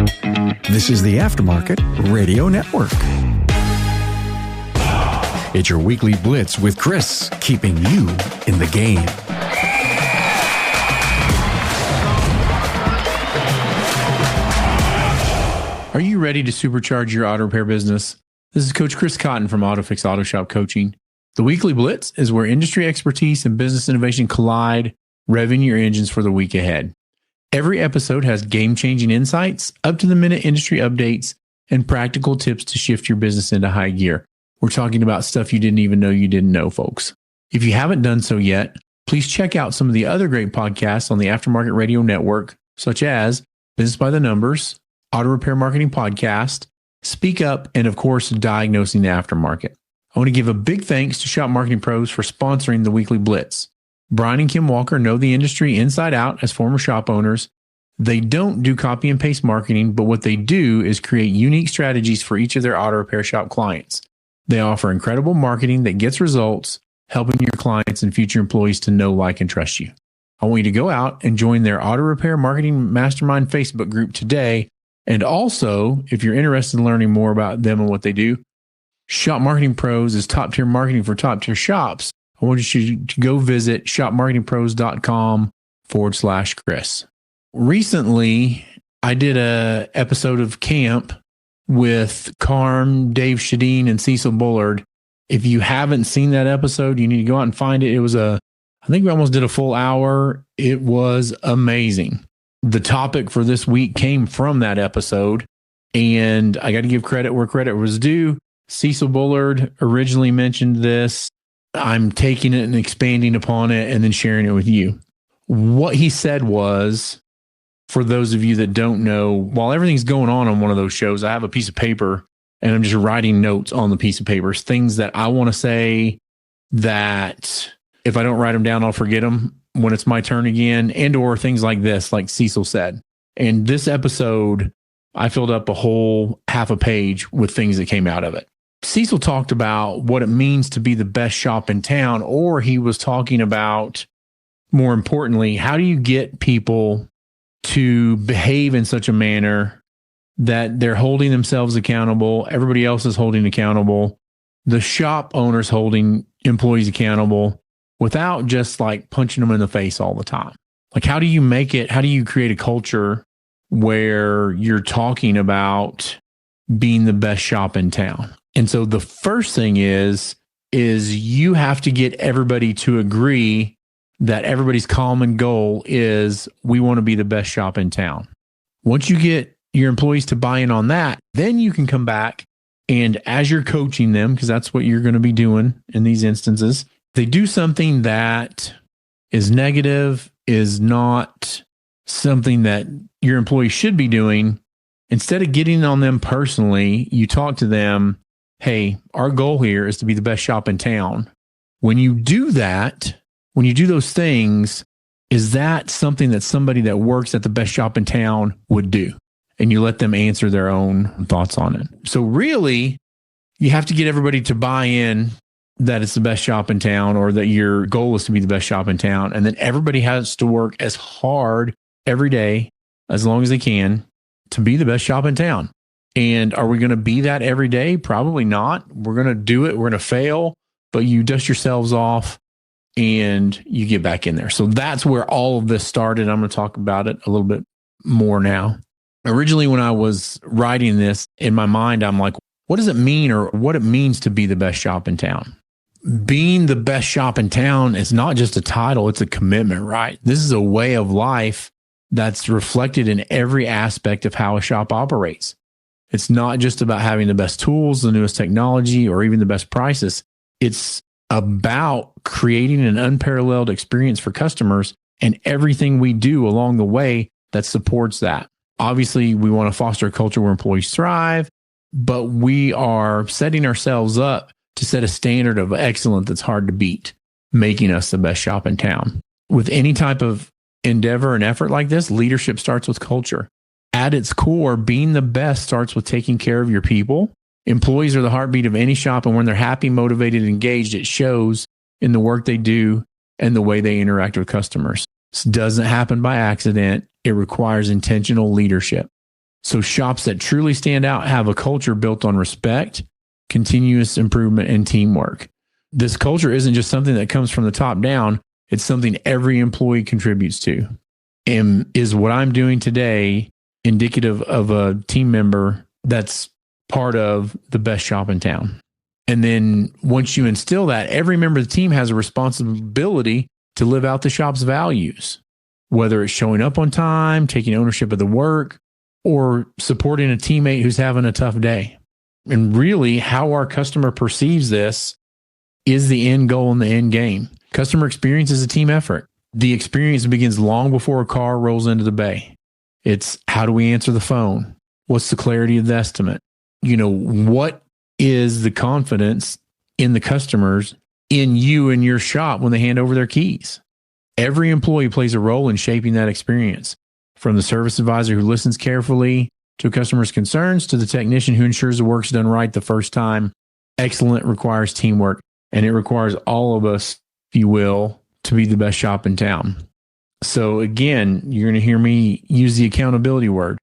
This is the Aftermarket Radio Network. It's your Weekly Blitz with Chris, keeping you in the game. Are you ready to supercharge your auto repair business? This is Coach Chris Cotton from AutoFix Auto Shop Coaching. The Weekly Blitz is where industry expertise and business innovation collide, revving your engines for the week ahead. Every episode has game-changing insights, up-to-the-minute industry updates, and practical tips to shift your business into high gear. We're talking about stuff you didn't even know you didn't know, folks. If you haven't done so yet, please check out some of the other great podcasts on the Aftermarket Radio Network, such as Business by the Numbers, Auto Repair Marketing Podcast, Speak Up, and of course, Diagnosing the Aftermarket. I want to give a big thanks to Shop Marketing Pros for sponsoring the Weekly Blitz. Brian and Kim Walker know the industry inside out as former shop owners. They don't do copy and paste marketing, but what they do is create unique strategies for each of their auto repair shop clients. They offer incredible marketing that gets results, helping your clients and future employees to know, like, and trust you. I want you to go out and join their Auto Repair Marketing Mastermind Facebook group today. And also, if you're interested in learning more about them and what they do, Shop Marketing Pros is top-tier marketing for top-tier shops. I want you to go visit shopmarketingpros.com/Chris. Recently, I did an episode of Camp with Carm, Dave Shadeen, and Cecil Bullard. If you haven't seen that episode, you need to go out and find it. I think we almost did a full hour. It was amazing. The topic for this week came from that episode, and I got to give credit where credit was due. Cecil Bullard originally mentioned this. I'm taking it and expanding upon it and then sharing it with you. What he said was, for those of you that don't know, while everything's going on one of those shows, I have a piece of paper and I'm just writing notes on the piece of paper, things that I want to say that if I don't write them down, I'll forget them when it's my turn again, and or things like this, like Cecil said. And this episode, I filled up a whole half a page with things that came out of it. Cecil talked about what it means to be the best shop in town, or he was talking about, more importantly, how do you get people to behave in such a manner that they're holding themselves accountable, everybody else is holding accountable, the shop owner's holding employees accountable, without just like punching them in the face all the time. Like, how do you create a culture where you're talking about being the best shop in town? And so the first thing is you have to get everybody to agree that everybody's common goal is we want to be the best shop in town. Once you get your employees to buy in on that, then you can come back and as you're coaching them, because that's what you're going to be doing in these instances, they do something that is negative, is not something that your employees should be doing. Instead of getting on them personally, you talk to them, hey, our goal here is to be the best shop in town. When you do that, when you do those things, is that something that somebody that works at the best shop in town would do? And you let them answer their own thoughts on it. So really, you have to get everybody to buy in that it's the best shop in town, or that your goal is to be the best shop in town. And then everybody has to work as hard every day, as long as they can, to be the best shop in town. And are we going to be that every day? Probably not. We're going to do it. We're going to fail, but you dust yourselves off and you get back in there. So that's where all of this started. I'm going to talk about it a little bit more now. Originally, when I was writing this in my mind, I'm like, what does it mean, or what it means to be the best shop in town? Being the best shop in town is not just a title, it's a commitment, right? This is a way of life that's reflected in every aspect of how a shop operates. It's not just about having the best tools, the newest technology, or even the best prices. It's about creating an unparalleled experience for customers and everything we do along the way that supports that. Obviously, we want to foster a culture where employees thrive, but we are setting ourselves up to set a standard of excellence that's hard to beat, making us the best shop in town. With any type of endeavor and effort like this, leadership starts with culture. At its core, being the best starts with taking care of your people. Employees are the heartbeat of any shop, and when they're happy, motivated, and engaged, it shows in the work they do and the way they interact with customers. This doesn't happen by accident. It requires intentional leadership. So shops that truly stand out have a culture built on respect, continuous improvement, and teamwork. This culture isn't just something that comes from the top down. It's something every employee contributes to. And is what I'm doing today indicative of a team member that's part of the best shop in town? And then once you instill that, every member of the team has a responsibility to live out the shop's values, whether it's showing up on time, taking ownership of the work, or supporting a teammate who's having a tough day. And really, how our customer perceives this is the end goal and the end game. Customer experience is a team effort. The experience begins long before a car rolls into the bay. It's how do we answer the phone? What's the clarity of the estimate? What is the confidence in the customers in you and your shop when they hand over their keys? Every employee plays a role in shaping that experience, from the service advisor who listens carefully to a customer's concerns to the technician who ensures the work's done right the first time. Excellent requires teamwork, and it requires all of us, if you will, to be the best shop in town. So again, you're going to hear me use the accountability word.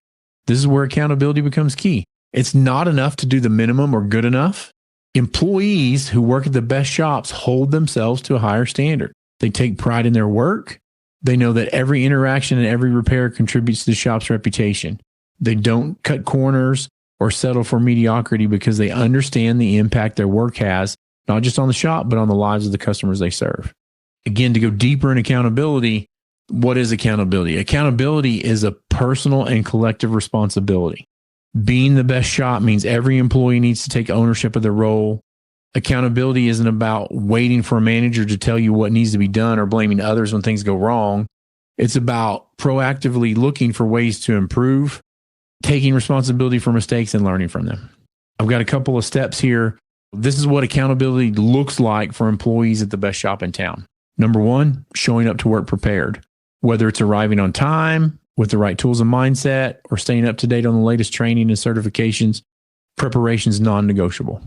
This is where accountability becomes key. It's not enough to do the minimum or good enough. Employees who work at the best shops hold themselves to a higher standard. They take pride in their work. They know that every interaction and every repair contributes to the shop's reputation. They don't cut corners or settle for mediocrity because they understand the impact their work has, not just on the shop, but on the lives of the customers they serve. Again, to go deeper in accountability, what is accountability? Accountability is a personal and collective responsibility. Being the best shop means every employee needs to take ownership of their role. Accountability isn't about waiting for a manager to tell you what needs to be done or blaming others when things go wrong. It's about proactively looking for ways to improve, taking responsibility for mistakes and learning from them. I've got a couple of steps here. This is what accountability looks like for employees at the best shop in town. Number one, showing up to work prepared. Whether it's arriving on time, with the right tools and mindset, or staying up to date on the latest training and certifications, preparation is non-negotiable.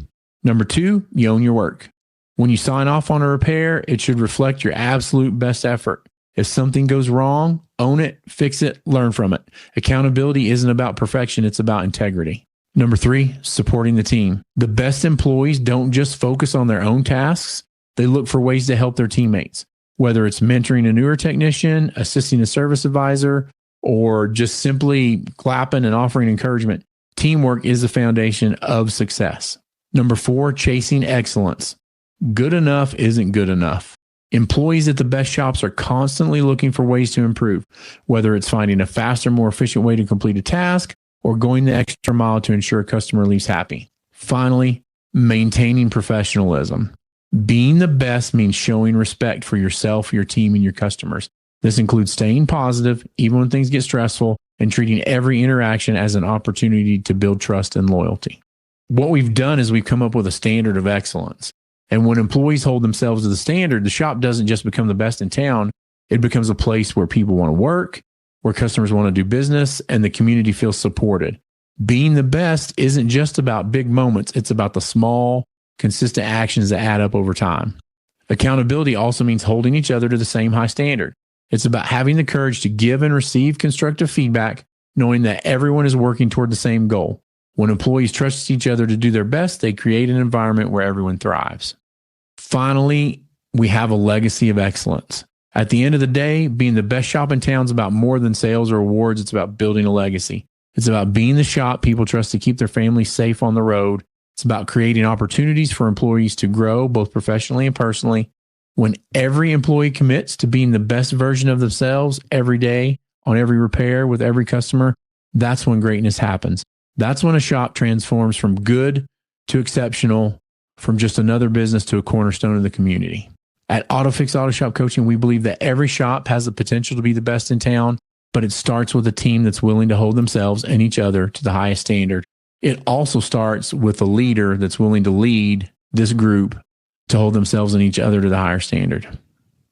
Number two, you own your work. When you sign off on a repair, it should reflect your absolute best effort. If something goes wrong, own it, fix it, learn from it. Accountability isn't about perfection, it's about integrity. Number three, supporting the team. The best employees don't just focus on their own tasks, they look for ways to help their teammates. Whether it's mentoring a newer technician, assisting a service advisor, or just simply clapping and offering encouragement, teamwork is the foundation of success. Number four, chasing excellence. Good enough isn't good enough. Employees at the best shops are constantly looking for ways to improve, whether it's finding a faster, more efficient way to complete a task or going the extra mile to ensure a customer leaves happy. Finally, maintaining professionalism. Being the best means showing respect for yourself, your team, and your customers. This includes staying positive, even when things get stressful, and treating every interaction as an opportunity to build trust and loyalty. What we've done is we've come up with a standard of excellence. And when employees hold themselves to the standard, the shop doesn't just become the best in town. It becomes a place where people want to work, where customers want to do business, and the community feels supported. Being the best isn't just about big moments. It's about the small, consistent actions that add up over time. Accountability also means holding each other to the same high standard. It's about having the courage to give and receive constructive feedback, knowing that everyone is working toward the same goal. When employees trust each other to do their best, they create an environment where everyone thrives. Finally, we have a legacy of excellence. At the end of the day, being the best shop in town is about more than sales or awards. It's about building a legacy. It's about being the shop people trust to keep their families safe on the road. It's about creating opportunities for employees to grow both professionally and personally. When every employee commits to being the best version of themselves every day, on every repair, with every customer, that's when greatness happens. That's when a shop transforms from good to exceptional, from just another business to a cornerstone of the community. At AutoFix Auto Shop Coaching, we believe that every shop has the potential to be the best in town, but it starts with a team that's willing to hold themselves and each other to the highest standard. It also starts with a leader that's willing to lead this group to hold themselves and each other to the higher standard.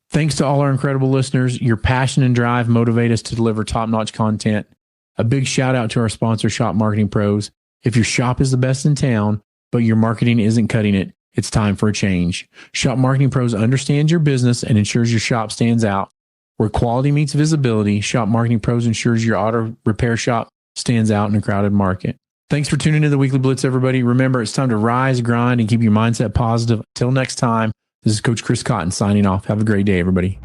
Thanks to all our incredible listeners. Your passion and drive motivate us to deliver top-notch content. A big shout out to our sponsor, Shop Marketing Pros. If your shop is the best in town, but your marketing isn't cutting it, it's time for a change. Shop Marketing Pros understands your business and ensures your shop stands out. Where quality meets visibility, Shop Marketing Pros ensures your auto repair shop stands out in a crowded market. Thanks for tuning in to the Weekly Blitz, everybody. Remember, it's time to rise, grind, and keep your mindset positive. Until next time, this is Coach Chris Cotton signing off. Have a great day, everybody.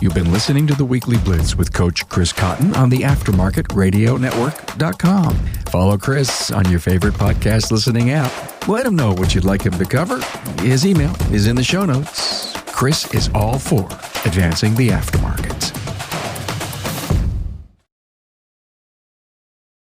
You've been listening to the Weekly Blitz with Coach Chris Cotton on the AftermarketRadioNetwork.com. Follow Chris on your favorite podcast listening app. Let him know what you'd like him to cover. His email is in the show notes. Chris is all for advancing the aftermarket.